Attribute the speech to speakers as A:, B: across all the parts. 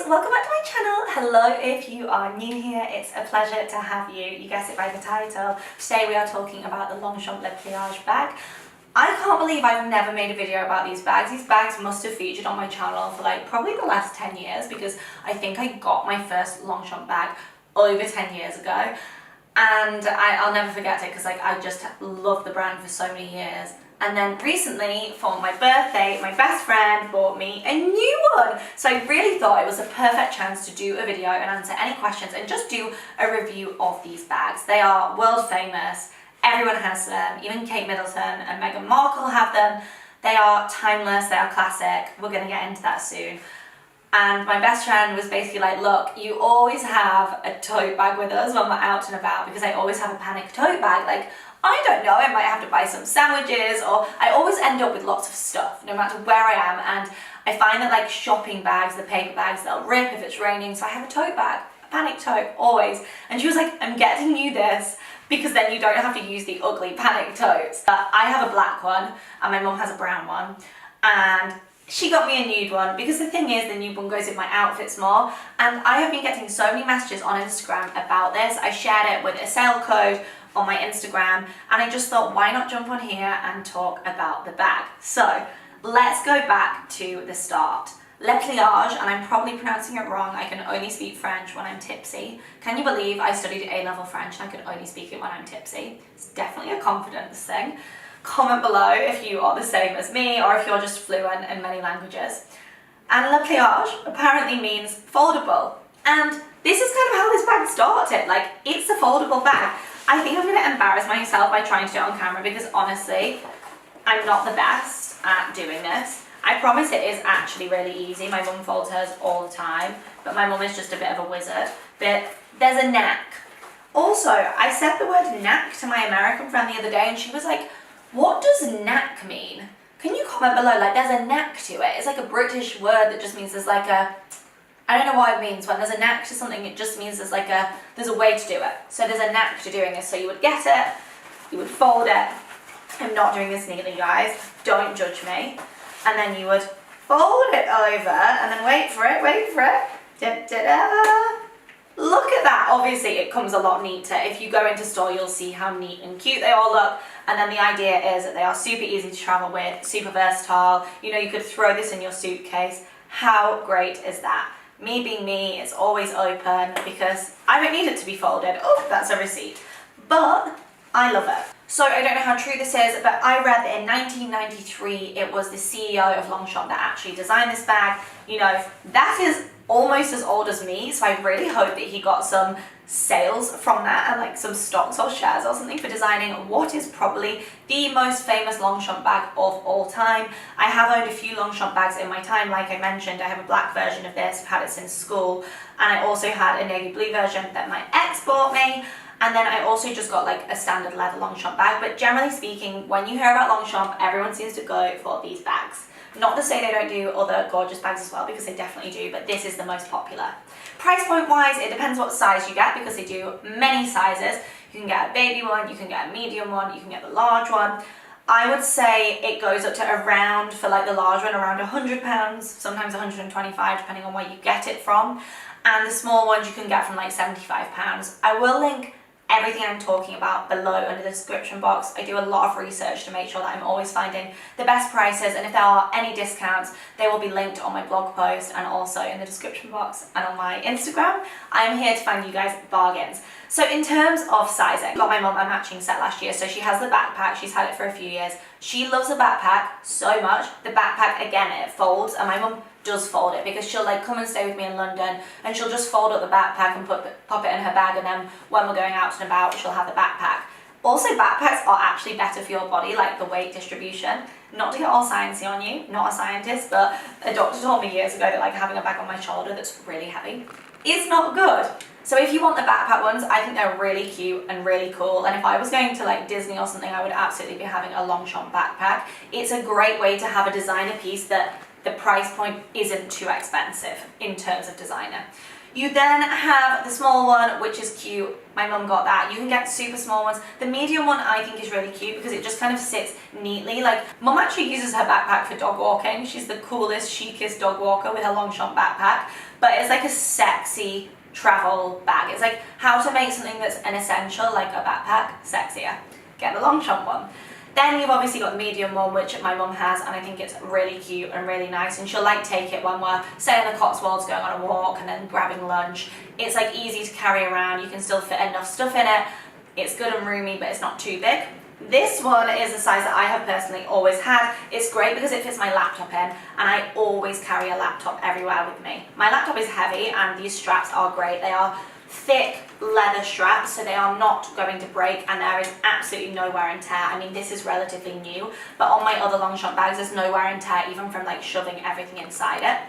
A: welcome back to my channel. Hello if you are new here, it's a pleasure to have you. You guessed it by the title. Today we are talking about the Longchamp Le Pliage bag. I can't believe I've never made a video about these bags. These bags must have featured on my channel for like probably the last 10 years because I think I got my first Longchamp bag over 10 years ago. And I'll never forget it because like I just loved the brand for so many years. And then recently, for my birthday, my best friend bought me a new one. So I really thought it was a perfect chance to do a video and answer any questions and just do a review of these bags. They are world famous. Everyone has them. Even Kate Middleton and Meghan Markle have them. They are timeless. They are classic. We're going to get into that soon. And my best friend was basically like, look, you always have a tote bag with us when we're out and about because I always have a panic tote bag. Like, I don't know, I might have to buy some sandwiches, or I always end up with lots of stuff no matter where I am. And I find that like shopping bags, the paper bags, they'll rip if it's raining. So I have a tote bag, a panic tote, always. And she was like, I'm getting you this because then you don't have to use the ugly panic totes. I have a black one and my mum has a brown one. And she got me a nude one because the thing is the nude one goes with my outfits more, and I have been getting so many messages on Instagram about this. I shared it with a sale code on my Instagram and I just thought, why not jump on here and talk about the bag. So let's go back to the start. Le Pliage, and I'm probably pronouncing it wrong, I can only speak French when I'm tipsy. Can you believe I studied A-level French and I can only speak it when I'm tipsy? It's definitely a confidence thing. Comment below if you are the same as me or if you're just fluent in many languages. And Le Pliage apparently means foldable. And this is kind of how this bag started. Like, it's a foldable bag. I think I'm going to embarrass myself by trying to do it on camera because honestly, I'm not the best at doing this. I promise it is actually really easy. My mum folds hers all the time, but my mum is just a bit of a wizard. But there's a knack. Also, I said the word knack to my American friend the other day and she was like, what does knack mean? Can you comment below? Like, there's a knack to it. It's like a British word that just means there's like a, I don't know what it means. When there's a knack to something, it just means there's like a, there's a way to do it. So there's a knack to doing this. So you would get it, you would fold it. I'm not doing this neatly, guys. Don't judge me. And then you would fold it over and then wait for it, wait for it. Da, da, da. Look at that. Obviously, it comes a lot neater. If you go into store, you'll see how neat and cute they all look. And then the idea is that they are super easy to travel with, super versatile. You know, you could throw this in your suitcase. How great is that? Me being me, it's always open because I don't need it to be folded. Oh, that's a receipt. But I love it. So I don't know how true this is, but I read that in 1993, it was the CEO of Longchamp that actually designed this bag. You know, that is almost as old as me, so I really hope that he got some sales from that and like some stocks or shares or something for designing what is probably the most famous Longchamp bag of all time. I have owned a few Longchamp bags in my time. Like I mentioned, I have a black version of this, I've had it since school, and I also had a navy blue version that my ex bought me. And then I also just got like a standard leather Longchamp bag. But generally speaking, when you hear about Longchamp, everyone seems to go for these bags. Not to say they don't do other gorgeous bags as well, because they definitely do, but this is the most popular. Price point wise, it depends what size you get because they do many sizes. You can get a baby one, you can get a medium one, you can get the large one. I would say it goes up to around, for like the large one, around £100, sometimes 125 depending on where you get it from. And the small ones you can get from like £75. I will link everything I'm talking about below under the description box. I do a lot of research to make sure that I'm always finding the best prices, and if there are any discounts, they will be linked on my blog post and also in the description box and on my Instagram. I'm here to find you guys bargains. So in terms of sizing, I got my mum a matching set last year, so she has the backpack, she's had it for a few years. She loves the backpack so much. The backpack, again, it folds, and my mum does fold it because she'll like come and stay with me in London and she'll just fold up the backpack and pop it in her bag, and then when we're going out and about she'll have the backpack. Also, backpacks are actually better for your body, like the weight distribution. Not to get all sciencey on you, not a scientist, but a doctor told me years ago that like having a bag on my shoulder that's really heavy is not good. So if you want the backpack ones, I think they're really cute and really cool. And if I was going to like Disney or something, I would absolutely be having a Longchamp backpack. It's a great way to have a designer piece that the price point isn't too expensive in terms of designer. You then have the small one, which is cute. My mum got that. You can get super small ones. The medium one I think is really cute because it just kind of sits neatly. Like, mum actually uses her backpack for dog walking. She's the coolest, chicest dog walker with her Longchamp backpack. but it's like a sexy travel bag. It's like how to make something that's an essential, like a backpack, sexier. Get the Longchamp one. Then you've obviously got the medium one, which my mum has, and I think it's really cute and really nice, and she'll like take it when we're, say, in the Cotswolds going on a walk and then grabbing lunch. It's like easy to carry around, you can still fit enough stuff in it. It's good and roomy, but it's not too big. This one is the size that I have personally always had. It's great because it fits my laptop in, and I always carry a laptop everywhere with me. My laptop is heavy, and these straps are great. They are thick leather straps, so they are not going to break, and there is absolutely no wear and tear. I mean, this is relatively new, but on my other Longchamp bags there's no wear and tear, even from like shoving everything inside it.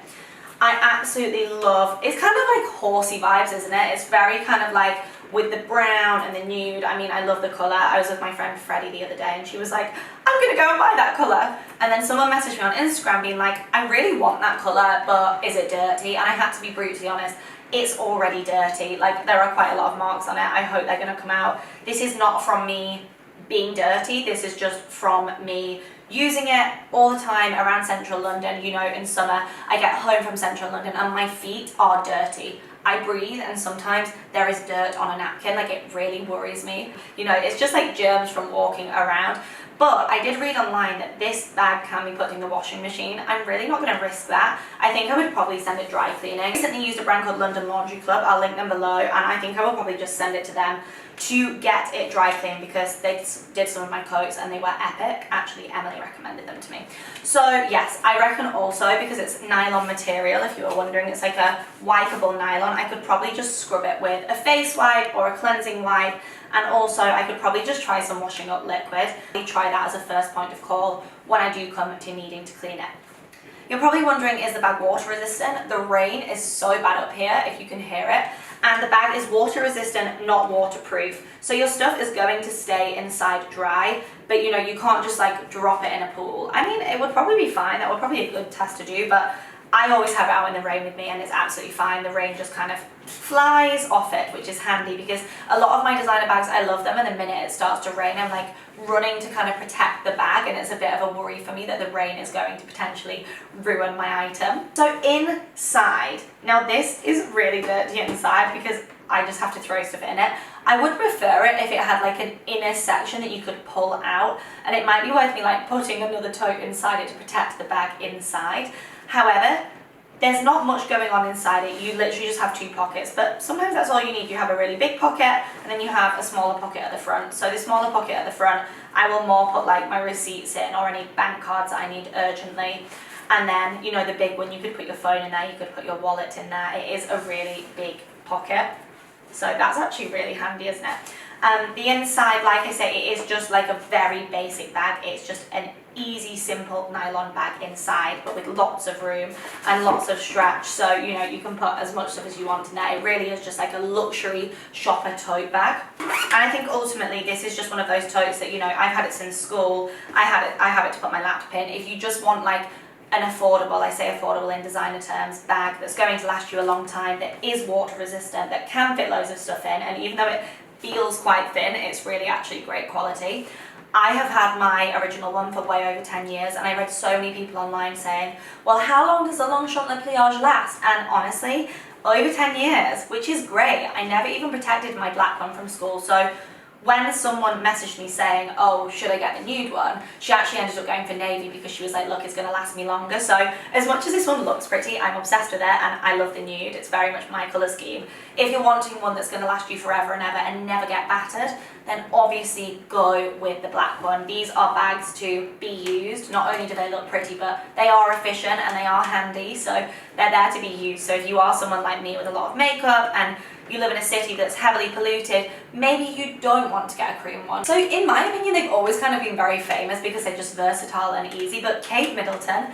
A: I absolutely love, it's kind of like horsey vibes, isn't it? It's very kind of like with the brown and the nude. I mean, I love the colour. I was with my friend Freddie the other day and she was like, I'm gonna go and buy that colour. And then someone messaged me on Instagram being like, I really want that colour, but is it dirty? And I had to be brutally honest, it's already dirty. Like, there are quite a lot of marks on it. I hope they're gonna come out. This is not from me being dirty, this is just from me using it all the time around central London. You know, in summer I get home from central London and my feet are dirty. I breathe and sometimes there is dirt on a napkin, like it really worries me. You know, it's just like germs from walking around. But I did read online that this bag can be put in the washing machine. I'm really not going to risk that. I think I would probably send it dry cleaning. I recently used a brand called London Laundry Club. I'll link them below, and I think I will probably just send it to them to get it dry cleaned because they did some of my coats and they were epic. Actually, Emily recommended them to me. So yes, I reckon also because it's nylon material, if you were wondering, it's like a wipeable nylon. I could probably just scrub it with a face wipe or a cleansing wipe. And also I could probably just try some washing up liquid. Try that as a first point of call when I do come to needing to clean it. You're probably wondering, is the bag water resistant? The rain is so bad up here, if you can hear it. And the bag is water resistant, not waterproof. So your stuff is going to stay inside dry, but you know, you can't just like drop it in a pool. I mean, it would probably be fine. That would probably be a good test to do, but I always have it out in the rain with me and it's absolutely fine. The rain just kind of flies off it, which is handy because a lot of my designer bags, I love them, and the minute it starts to rain, I'm like running to kind of protect the bag, and it's a bit of a worry for me that the rain is going to potentially ruin my item. So inside, now this is really dirty inside because I just have to throw stuff in it. I would prefer it if it had like an inner section that you could pull out, and it might be worth me like putting another tote inside it to protect the bag inside. However, there's not much going on inside it. You literally just have two pockets, but sometimes that's all you need. You have a really big pocket and then you have a smaller pocket at the front. So the smaller pocket at the front, I will more put like my receipts in or any bank cards that I need urgently. And then, you know, the big one, you could put your phone in there, you could put your wallet in there. It is a really big pocket. So that's actually really handy, isn't it? The inside, like I say, it is just like a very basic bag. It's just an easy, simple nylon bag inside, but with lots of room and lots of stretch. So, you know, you can put as much stuff as you want in there. It really is just like a luxury shopper tote bag. And I think ultimately this is just one of those totes that, you know, I've had it since school. I have it to put my laptop in. If you just want like an affordable, I say affordable in designer terms, bag that's going to last you a long time, that is water resistant, that can fit loads of stuff in, and even though it feels quite thin, it's really actually great quality. I have had my original one for way over 10 years, and I read so many people online saying, well, how long does the Longchamp Le Pliage last? And honestly, over 10 years, which is great. I never even protected my black one from school, so when someone messaged me saying, oh, should I get the nude one, she actually ended up going for navy because she was like, look, it's going to last me longer. So as much as this one looks pretty, I'm obsessed with it and I love the nude. It's very much my colour scheme. If you're wanting one that's going to last you forever and ever and never get battered, then obviously go with the black one. These are bags to be used. Not only do they look pretty, but they are efficient and they are handy, so they're there to be used. So if you are someone like me with a lot of makeup and you live in a city that's heavily polluted, maybe you don't want to get a cream one. So in my opinion, they've always kind of been very famous because they're just versatile and easy, but Kate Middleton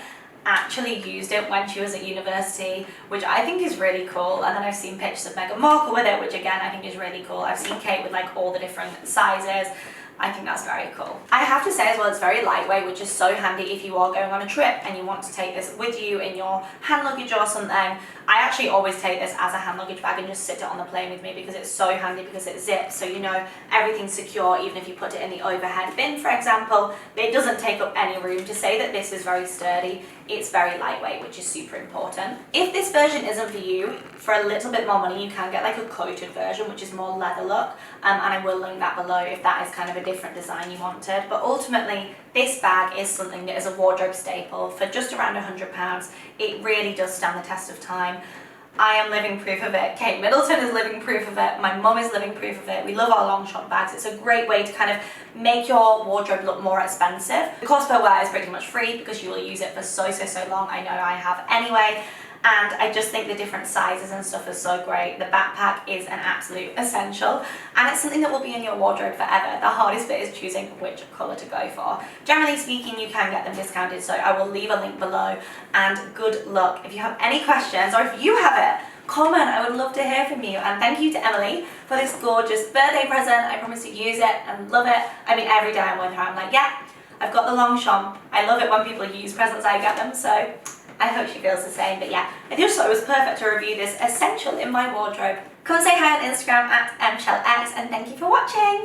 A: actually used it when she was at university, which I think is really cool. And then I've seen pictures of Meghan Markle with it, which again, I think is really cool. I've seen Kate with like all the different sizes. I think that's very cool. I have to say as well, it's very lightweight, which is so handy if you are going on a trip and you want to take this with you in your hand luggage or something. I actually always take this as a hand luggage bag and just sit it on the plane with me because it's so handy, because it zips, so you know everything's secure. Even if you put it in the overhead bin, for example, it doesn't take up any room. To say that this is very sturdy it's very lightweight, which is super important. If this version isn't for you, for a little bit more money, you can get like a coated version, which is more leather look, and I will link that below if that is kind of a different design you wanted. But ultimately, this bag is something that is a wardrobe staple for just around £100. It really does stand the test of time. I am living proof of it. Kate Middleton is living proof of it. My mum is living proof of it. We love our Longchamp bags. It's a great way to kind of make your wardrobe look more expensive. The cost per wear is pretty much free because you will use it for so long. I know I have anyway. And I just think the different sizes and stuff is so great. The backpack is an absolute essential, and it's something that will be in your wardrobe forever. The hardest bit is choosing which colour to go for. Generally speaking, you can get them discounted, so I will leave a link below, and good luck. If you have any questions, or if you have it, comment. I would love to hear from you. And thank you to Emily for this gorgeous birthday present. I promise to use it and love it. I mean, every day I'm with her, I'm like, yeah, I've got the Longchamp. I love it when people use presents I get them, so I hope she feels the same. But yeah, I just thought it was perfect to review this essential in my wardrobe. Come and say hi on Instagram at emtalks, and thank you for watching.